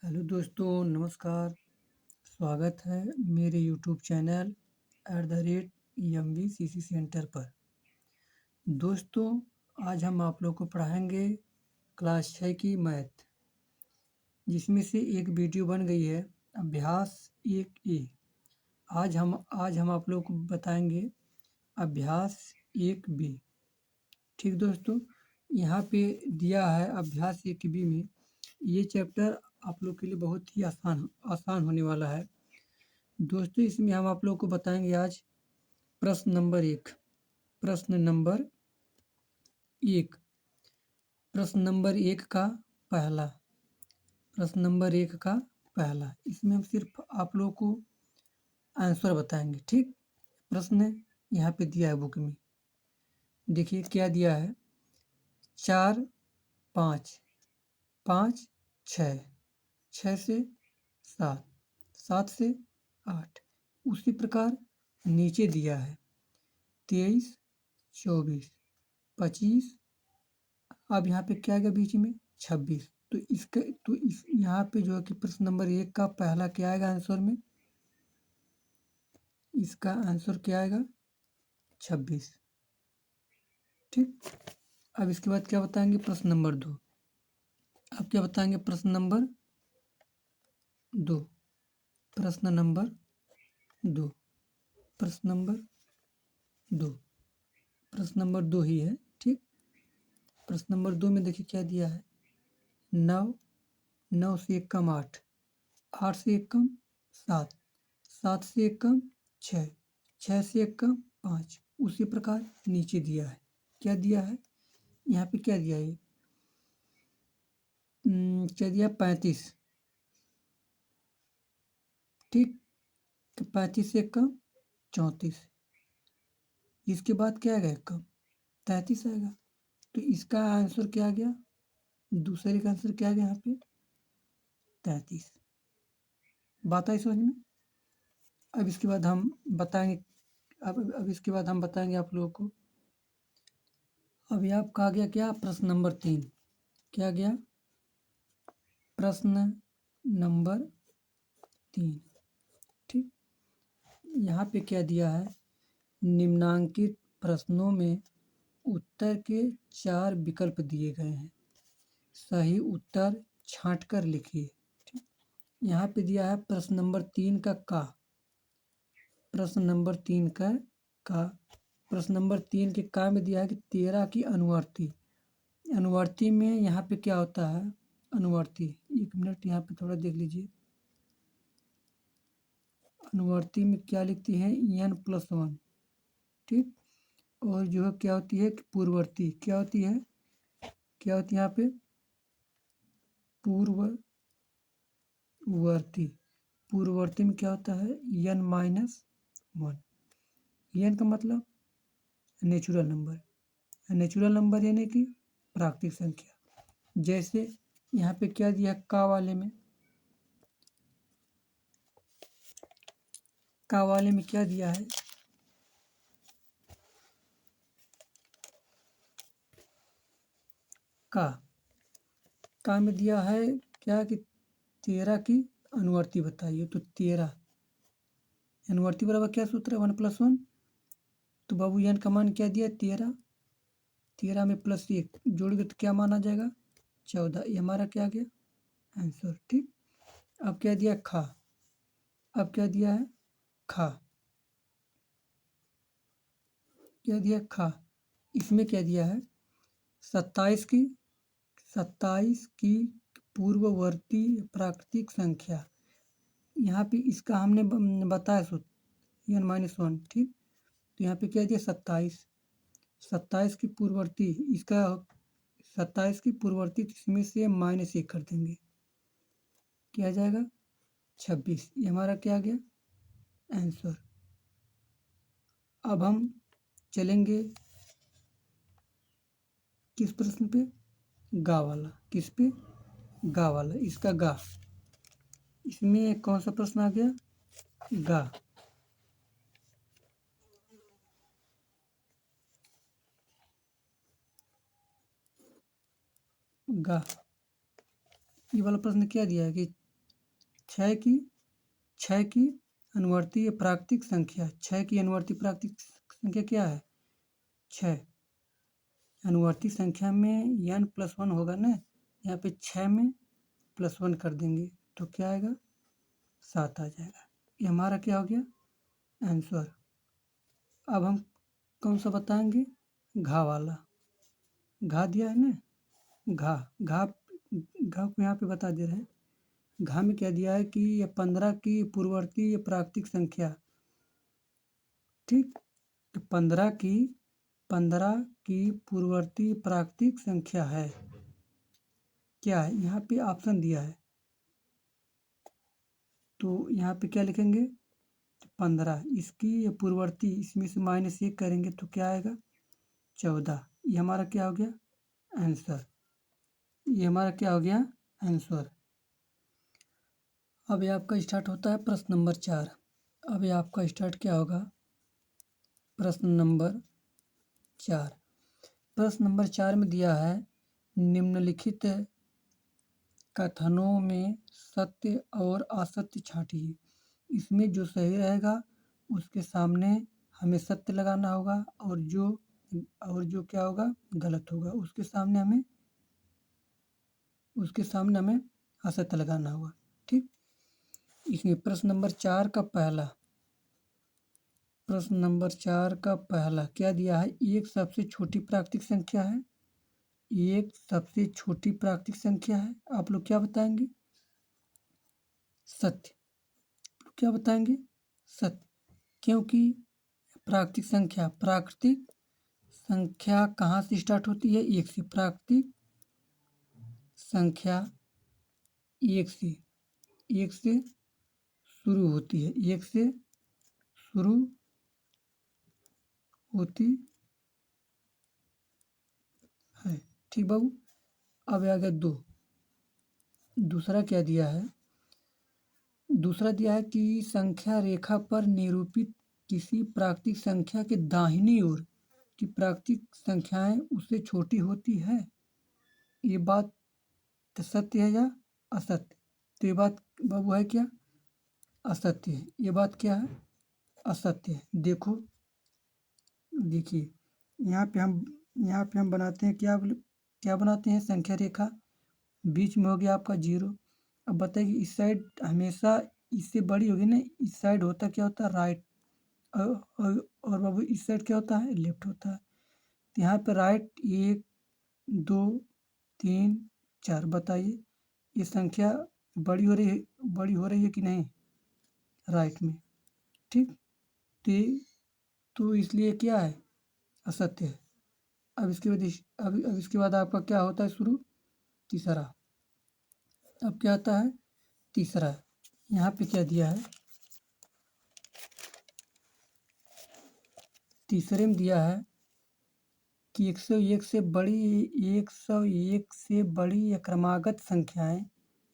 Hello दोस्तों, नमस्कार। स्वागत है मेरे यूट्यूब चैनल @MVCC सेंटर पर। दोस्तों, आज हम आप लोग को पढ़ाएंगे क्लास 6 की मैथ, जिसमें से एक वीडियो बन गई है अभ्यास 1A। आज हम आप लोग को बताएंगे अभ्यास 1B। ठीक दोस्तों, यहाँ पे दिया है अभ्यास 1B में ये चैप्टर आप लोग के लिए बहुत ही आसान होने वाला है। दोस्तों, इसमें हम आप लोग को बताएंगे आज प्रश्न नंबर 1। प्रश्न नंबर 1 प्रश्न नंबर 1 का पहला प्रश्न नंबर 1 का पहला इसमें हम सिर्फ आप लोग को आंसर बताएंगे। ठीक, प्रश्न यहाँ पे दिया है बुक में। देखिए क्या दिया है। 4 5 5 6 6 से 7 7 से 8। उसी प्रकार नीचे दिया है 23 24 25। अब यहाँ पे क्या आएगा बीच में 26। तो इस यहाँ पे जो है कि प्रश्न नंबर 1 का पहला क्या आएगा आंसर में। इसका आंसर क्या आएगा 26। ठीक, अब इसके बाद क्या बताएंगे प्रश्न नंबर 2। अब क्या बताएंगे प्रश्न नंबर 2। प्रश्न नंबर 2 प्रश्न नंबर 2 प्रश्न नंबर 2 ही है। ठीक, प्रश्न नंबर 2 में देखिए क्या दिया है। 9 9 से 1 कम 8 8 से 1 कम 7 7 से 1 कम 6 6 से 1 कम 5। उसी प्रकार नीचे दिया है। क्या दिया है यहाँ पे क्या दिया है क्या दिया 35। ठीक, तो 35 से 1 कम 34। इसके बाद क्या आएगा 1 कम 33 आएगा। तो इसका आंसर क्या आ गया, दूसरे का आंसर क्या आ गया यहाँ पे 33। बात आई समझ में। अब इसके बाद हम बताएंगे अब इसके बाद हम बताएंगे आप लोगों को। अभी आपका आ गया क्या प्रश्न नंबर 3। क्या गया प्रश्न नंबर 3। ठीक, यहाँ पे क्या दिया है। निम्नांकित प्रश्नों में उत्तर के 4 विकल्प दिए गए हैं। सही उत्तर छांटकर लिखिए। ठीक, यहाँ पे दिया है प्रश्न नंबर 3 का प्रश्न नंबर 3 का प्रश्न नंबर 3 के का में दिया है कि 13 की अनुवर्ती। अनुवर्ती में यहाँ पे क्या होता है अनुवर्ती। 1 मिनट यहाँ पे थोड़ा देख लीजिए। अनुवर्ती में क्या लिखती है n+1। ठीक, और जो है क्या होती है कि पूर्ववर्ती क्या होती है यहाँ पे पूर्ववर्ती। पूर्ववर्ती में क्या होता है n-1। n का मतलब नेचुरल नंबर। नेचुरल नंबर यानी कि प्राकृतिक संख्या। जैसे यहाँ पे क्या दिया का वाले में क्या दिया है का में दिया है क्या कि 13 की अनुवर्ती बताइए। तो 13 अनुवर्ती बराबर क्या सूत्र है 1+1। तो बाबू n का मान क्या दिया 13। 13 में +1 जोड़ोगे तो क्या मान आ जाएगा 14। ये हमारा क्या आ गया आंसर। ठीक, अब क्या दिया अब क्या दिया है क्या दिया इसमें क्या दिया है 27 की पूर्ववर्ती प्राकृतिक संख्या। यहाँ पे इसका हमने बताया सूत्र n-1। ठीक, तो यहाँ पे क्या दिया 27 की पूर्ववर्ती। इसका 27 की पूर्ववर्ती इसमें से -1 कर देंगे क्या आ जाएगा 26। ये हमारा क्या आ गया आंसर। अब हम चलेंगे किस प्रश्न पे गा वाला। किस पे गा वाला। इसका गा इसमें कौन सा प्रश्न आ गया गा। गा ये वाला प्रश्न क्या दिया है कि छः की अनुवर्ती प्राकृतिक संख्या, छः की अनुवर्ती प्राकृतिक संख्या क्या है? छः। अनुवर्ती संख्या में n+1 होगा ना, यहाँ पे 6 में +1 कर देंगे तो क्या आएगा? 7 आ जाएगा। ये हमारा क्या हो गया? आंसर। अब हम कौन सा बताएंगे? घा वाला। घा दिया है ना, घा घा घा को यहाँ पे बता दे रहे हैं। घा में क्या दिया है कि ये 15 की पूर्ववर्ती प्राकृतिक संख्या, ठीक, तो 15 की पूर्ववर्ती प्राकृतिक संख्या है। क्या है? यहाँ पे ऑप्शन दिया है, तो यहाँ पे क्या लिखेंगे? 15, इसकी पूर्ववर्ती, इसमें से -1 करेंगे तो क्या आएगा? 14। ये हमारा क्या हो गया? आंसर। ये हमारा क्या हो गया? आंसर। अब ये आपका स्टार्ट होता है प्रश्न नंबर 4। अब ये आपका स्टार्ट क्या होगा? प्रश्न नंबर 4। प्रश्न नंबर 4 में दिया है, निम्नलिखित कथनों में सत्य और असत्य छांटिए। इसमें जो सही रहेगा उसके सामने हमें सत्य लगाना होगा, और जो क्या होगा? गलत होगा, उसके सामने हमें असत्य लगाना होगा। ठीक, इसमें प्रश्न नंबर 4 का पहला क्या दिया है? एक सबसे छोटी प्राकृतिक संख्या है। एक सबसे छोटी प्राकृतिक संख्या है। आप लोग क्या बताएंगे? सत्य। क्या बताएंगे? सत्य, क्योंकि प्राकृतिक संख्या कहाँ से स्टार्ट होती है? एक से। प्राकृतिक संख्या एक से शुरू होती है। एक से शुरू होती है। ठीक बाबू। अब आ गया 2। दूसरा क्या दिया है? दूसरा दिया है कि संख्या रेखा पर निरूपित किसी प्राकृतिक संख्या के दाहिनी ओर की प्राकृतिक संख्याएं उससे छोटी होती है। ये बात सत्य है या असत्य? तो ये बात बाबू है क्या? असत्य है। ये बात क्या है? असत्य है। देखिए, यहाँ पे हम बनाते हैं क्या बनाते हैं? संख्या रेखा। बीच में हो गया आपका 0। अब बताइए, इस साइड हमेशा इससे बड़ी होगी ना, इस साइड होता क्या होता है? राइट। और बाबू इस साइड क्या होता है? लेफ्ट होता है। तो यहाँ पे राइट 1 2 3 4। बताइए, ये संख्या बड़ी हो रही है कि नहीं? राइट में। ठीक, तो इसलिए क्या है? असत्य है। अब इसके बाद आपका क्या होता है शुरू? तीसरा। अब क्या आता है? तीसरा। यहाँ पे क्या दिया है? तीसरे में दिया है कि 101 से बड़ी या क्रमागत संख्याएं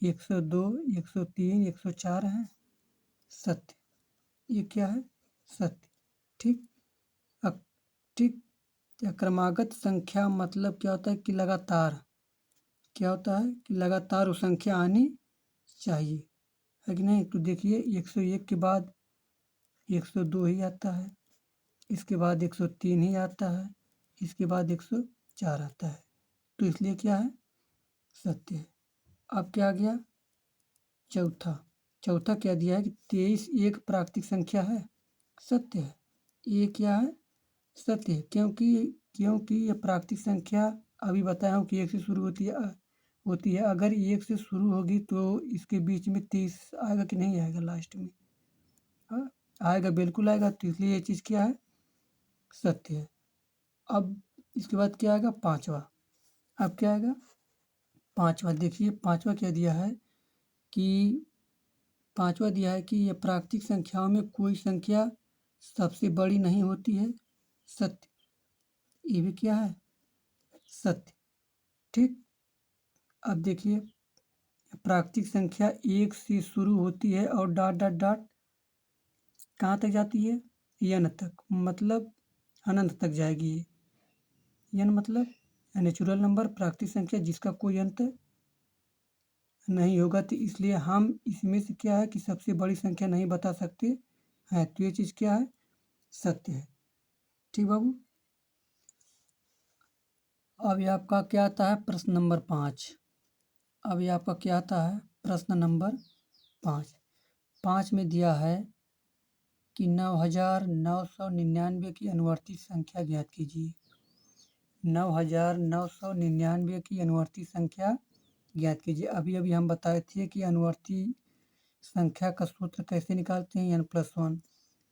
102, 103, 104 हैं। सत्य। ये क्या है? सत्य। ठीक। अब ठीक, या क्रमागत संख्या मतलब क्या होता है? कि लगातार, क्या होता है? कि लगातार वो संख्या आनी चाहिए, है कि नहीं? तो देखिए, 101 के बाद 102 ही आता है, इसके बाद 103 ही आता है, इसके बाद 104 आता है। तो इसलिए क्या है? सत्य है। अब क्या आ गया? चौथा क्या दिया है? कि 23 एक प्राकृतिक संख्या है। सत्य है। ये क्या है? सत्य है, क्योंकि ये प्राकृतिक संख्या अभी बताया हूँ कि 1 से शुरू होती है। अगर 1 से शुरू होगी तो इसके बीच में 30 आएगा कि नहीं आएगा? लास्ट में आएगा, बिल्कुल आएगा। तो इसलिए ये चीज़ क्या है? सत्य है। अब इसके बाद क्या आएगा? पाँचवा। अब क्या आएगा? पाँचवा। देखिए, पाँचवा क्या दिया है? कि ये प्राकृतिक संख्याओं में कोई संख्या सबसे बड़ी नहीं होती है। सत्य। ये भी क्या है? सत्य। ठीक। अब देखिए, प्राकृतिक संख्या 1 से शुरू होती है और डॉट डॉट डॉट कहाँ तक जाती है? n तक, मतलब अनंत तक जाएगी ये। n मतलब नेचुरल नंबर, प्राकृतिक संख्या जिसका कोई अंत नहीं होगा, तो इसलिए हम इसमें से क्या है कि सबसे बड़ी संख्या नहीं बता सकते हैं, तो ये चीज़ क्या है, सत्य है। ठीक बाबू। अब ये आपका क्या आता है, प्रश्न नंबर 5। अब ये आपका क्या आता है, प्रश्न नंबर 5। 5 में दिया है कि 9,999 की अनुवर्ती संख्या ज्ञात कीजिए। 9,999 की अनुवर्ती संख्या ज्ञात कीजिए। अभी अभी हम बताए थे कि अनुवर्ती संख्या का सूत्र कैसे निकालते हैं, n+1।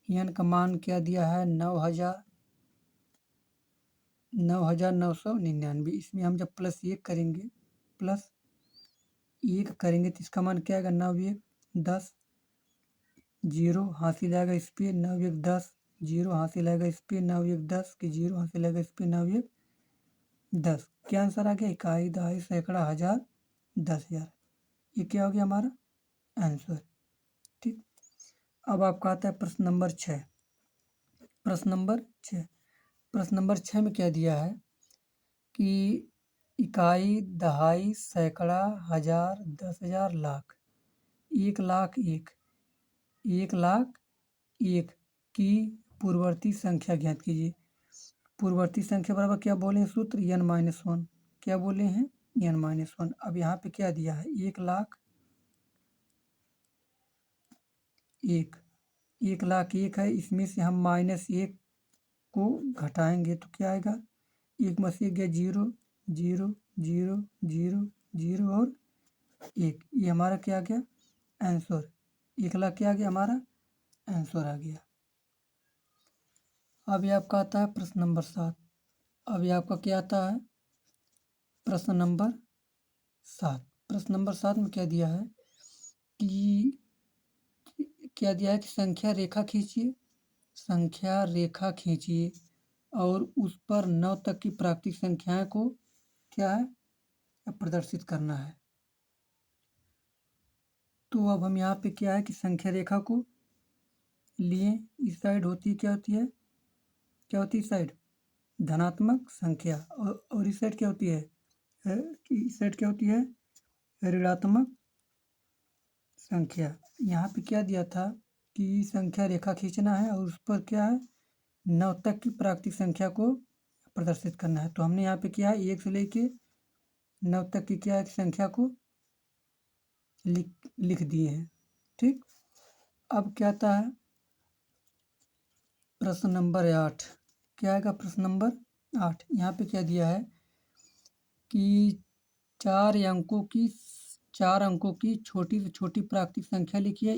n का मान क्या दिया है, 9,999। इसमें हम जब +1 करेंगे, +1 करेंगे तो इसका मान क्या आएगा, 9 1 10, 0 हासिल आएगा इस पर, 9 1 10, 0 हासिल आएगा इस पर, 9 1 10 कि 0 हासिल आएगा इस पर, 9 1 10। क्या आंसर आ गया, इकाई, दहाई, सैकड़ा, हजार, 10,000। ये क्या हो गया हमारा आंसर। ठीक। अब आपका आता है प्रश्न नंबर 6। प्रश्न नंबर 6। प्रश्न नंबर 6 में क्या दिया है कि इकाई, दहाई, सैकड़ा, हजार, 10,000, लाख। 1,01,000 1,01,000 की पूर्ववर्ती संख्या ज्ञात कीजिए। पूर्ववर्ती संख्या बराबर क्या बोले हैं सूत्र, n-1। क्या बोले हैं, n-1। अब यहाँ पे क्या दिया है, 1,01,000। 1,01,000 है, इसमें से हम -1 को घटाएंगे तो क्या आएगा, 1 में से गया 0 0 0 0 0 और 1। ये हमारा क्या आ गया आंसर, 1,00,000 क्या आ गया हमारा आंसर आ गया। अब ये आपका आता है प्रश्न नंबर 7। अब ये आपका क्या आता है, प्रश्न नंबर 7। प्रश्न नंबर 7 में क्या दिया है कि संख्या रेखा खींचिए। संख्या रेखा खींचिए और उस पर 9 तक की प्राकृतिक संख्याएं को क्या है, प्रदर्शित करना है। तो अब हम यहाँ पे क्या है कि संख्या रेखा को लिए, इस साइड होती क्या होती है, क्या होती है इस साइड, धनात्मक संख्या, और इस साइड क्या होती है, इस साइड क्या होती है, ऋणात्मक संख्या। यहाँ पे क्या दिया था कि संख्या रेखा खींचना है और उस पर क्या है, 9 तक की प्राकृतिक संख्या को प्रदर्शित करना है। तो हमने यहाँ पे क्या है, 1 से लेके 9 तक की क्या है संख्या को लिख दिए हैं। ठीक। अब क्या आता है प्रश्न नंबर 8। क्या आएगा प्रश्न नंबर 8। यहाँ पे क्या दिया है कि 4 अंकों की छोटी से छोटी प्राकृतिक संख्या लिखिए,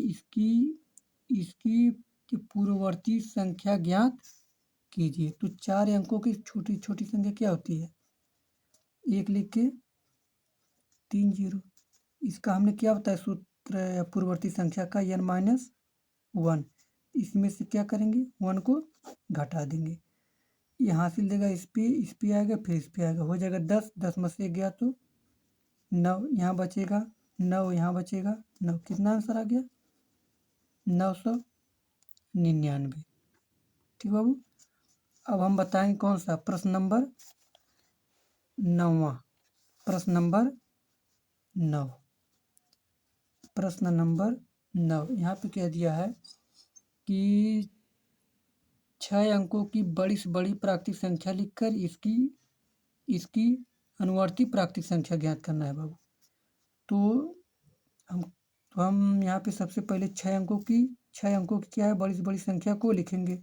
इसकी पूर्ववर्ती संख्या ज्ञात कीजिए। तो 4 अंकों की छोटी छोटी संख्या क्या होती है, 1 लिख के 3 0। इसका हमने क्या बताया सूत्र पूर्ववर्ती संख्या का, n-1। इसमें से क्या करेंगे, 1 को घटा देंगे, ये हासिल देगा इस पे आएगा, फिर इस पे आएगा, हो जाएगा 10। 10 में से गया तो 9 यहाँ बचेगा, 9 यहाँ बचेगा, 9। कितना आंसर आ गया, 999। ठीक बाबू। अब हम बताएंगे कौन सा, प्रश्न नंबर 9वां। प्रश्न नंबर 9। प्रश्न नंबर 9। यहाँ पे क्या दिया है कि 6 अंकों की बड़ी से बड़ी प्राकृतिक संख्या लिखकर इसकी अनुवर्ती प्राकृतिक संख्या ज्ञात करना है बाबू। तो हम यहाँ पे सबसे पहले 6 अंकों की क्या है, बड़ी से बड़ी संख्या को लिखेंगे।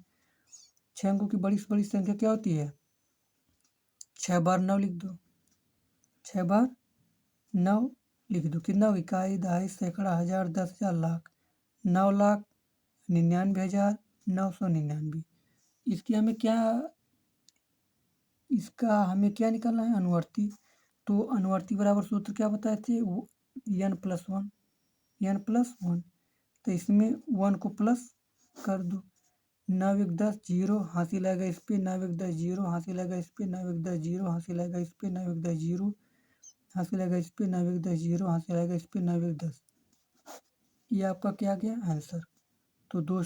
6 अंकों की बड़ी से बड़ी संख्या क्या होती है, 6 बार 9 लिख दो, 6 बार 9 लिख दो। कितना, इकाई, दहाई, सैकड़ा, हजार, 10,000, लाख। 9,99,999। इसका हमें क्या निकालना है, अनुवर्ती। तो अनुवर्ती बराबर सूत्र क्या बताए थे, n+1। n+1, तो इसमें 1 को प्लस कर दो, 9 1 10, 0 हासिल आएगा इस पे, 9 1 10, 0 हासिल आएगा इस पे, 9 1 10, 0 हासिल आएगा इस पे, 9 1 10, 0 हासिल आएगा इस पे, 9 1 10, 0 हासिल आएगा इस पे, 9 1 10। ये आपका क्या गया आंसर। तो दोस्तों